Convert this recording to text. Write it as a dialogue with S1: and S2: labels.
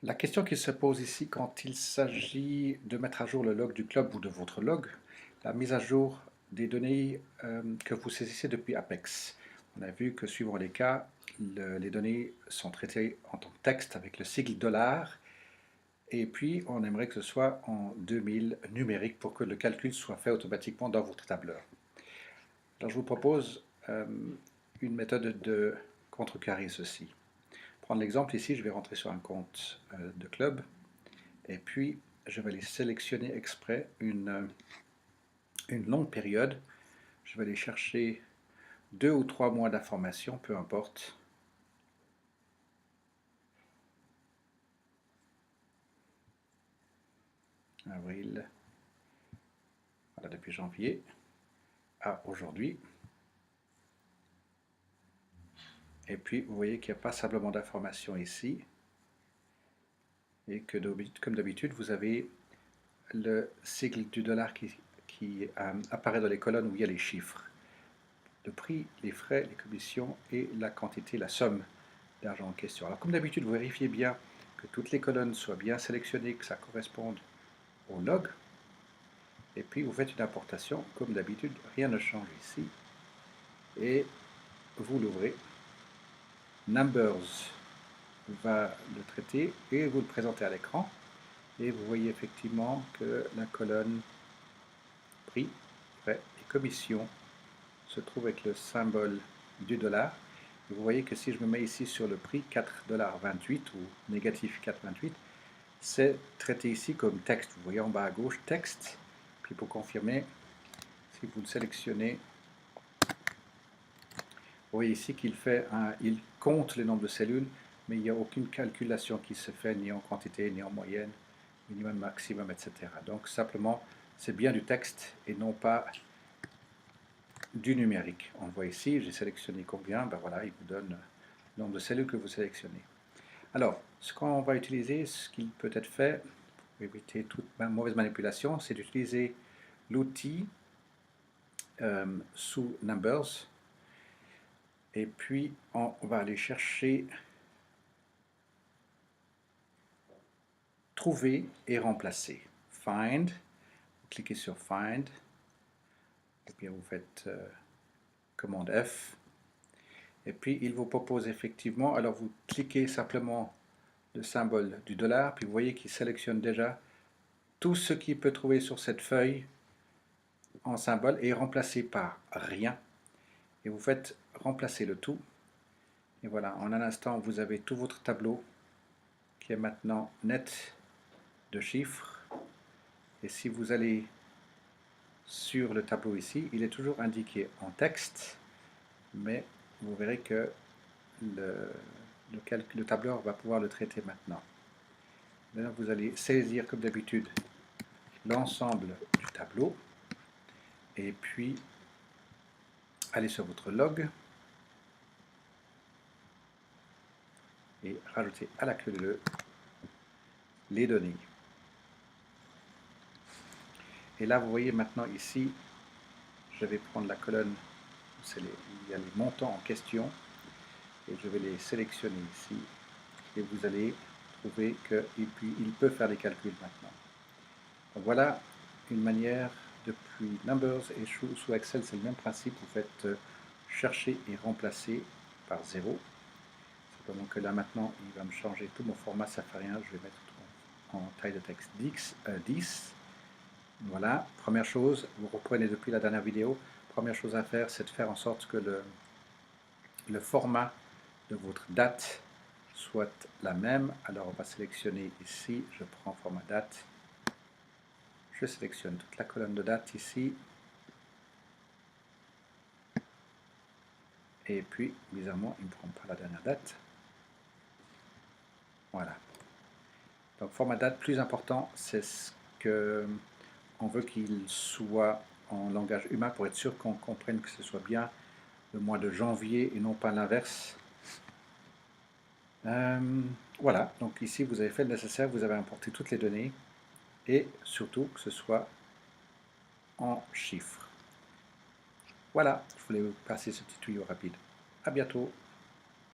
S1: La question qui se pose ici quand il s'agit de mettre à jour le log du club ou de votre log, la mise à jour des données que vous saisissez depuis Apex. On a vu que suivant les cas, les données sont traitées en tant que texte avec le sigle $, et puis on aimerait que ce soit en 2000 numérique pour que le calcul soit fait automatiquement dans votre tableur. Alors je vous propose une méthode de contrecarrer ceci. Prendre l'exemple ici, je vais rentrer sur un compte de club. Et puis, je vais aller sélectionner exprès une longue période. Je vais aller chercher 2 ou 3 mois d'information, peu importe. Avril, voilà, depuis janvier à aujourd'hui. Et puis, vous voyez qu'il n'y a pas simplement d'informations ici. Et que, comme d'habitude, vous avez le sigle du dollar qui apparaît dans les colonnes où il y a les chiffres. Le prix, les frais, les commissions et la quantité, la somme d'argent en question. Alors comme d'habitude, vous vérifiez bien que toutes les colonnes soient bien sélectionnées, que ça corresponde au log. Et puis vous faites une importation, comme d'habitude, rien ne change ici. Et vous l'ouvrez. Numbers va le traiter et vous le présentez à l'écran. Et vous voyez effectivement que la colonne prix, frais et commission se trouve avec le symbole du dollar. Et vous voyez que si je me mets ici sur le prix 4,28$ ou négatif 4,28$, c'est traité ici comme texte. Vous voyez en bas à gauche, texte. Puis pour confirmer, si vous le sélectionnez, vous voyez ici qu'il il compte le nombre de cellules, mais il n'y a aucune calculation qui se fait ni en quantité, ni en moyenne, minimum, maximum, etc. Donc simplement, c'est bien du texte et non pas du numérique. On le voit ici, j'ai sélectionné combien, ben voilà, il vous donne le nombre de cellules que vous sélectionnez. Alors, ce qu'on va utiliser, ce qu'il peut être fait, pour éviter toute mauvaise manipulation, c'est d'utiliser l'outil sous Numbers, et puis on va aller chercher trouver et remplacer. Find, vous cliquez sur Find, et puis vous faites commande F, et puis il vous propose effectivement, alors vous cliquez simplement le symbole du dollar, puis vous voyez qu'il sélectionne déjà tout ce qu'il peut trouver sur cette feuille en symbole et remplacé par rien. Et vous faites remplacer le tout. Et voilà, en un instant, vous avez tout votre tableau qui est maintenant net de chiffres. Et si vous allez sur le tableau ici, il est toujours indiqué en texte, mais vous verrez que le tableur va pouvoir le traiter maintenant. Maintenant, vous allez saisir comme d'habitude l'ensemble du tableau et puis aller sur votre log et rajouter à la queue leu les données. Et là, vous voyez maintenant ici, je vais prendre la colonne où il y a les montants en question et je vais les sélectionner ici et vous allez trouver qu'il peut faire des calculs maintenant. Donc voilà une manière depuis Numbers et sous Excel, c'est le même principe, vous faites chercher et remplacer par 0. Simplement que là maintenant, il va me changer tout mon format, ça ne fait rien, je vais mettre en taille de texte 10. Voilà, première chose, vous reprenez depuis la dernière vidéo, première chose à faire, c'est de faire en sorte que le format de votre date soit la même. Alors on va sélectionner ici, je prends format date, je sélectionne toute la colonne de date ici, et puis bizarrement il ne prend pas la dernière date. Voilà. Donc format date, plus important, c'est ce que on veut qu'il soit en langage humain pour être sûr qu'on comprenne que ce soit bien le mois de janvier et non pas l'inverse. Voilà, donc ici vous avez fait le nécessaire, vous avez importé toutes les données et surtout que ce soit en chiffres. Voilà, je voulais vous passer ce petit tuyau rapide. À bientôt.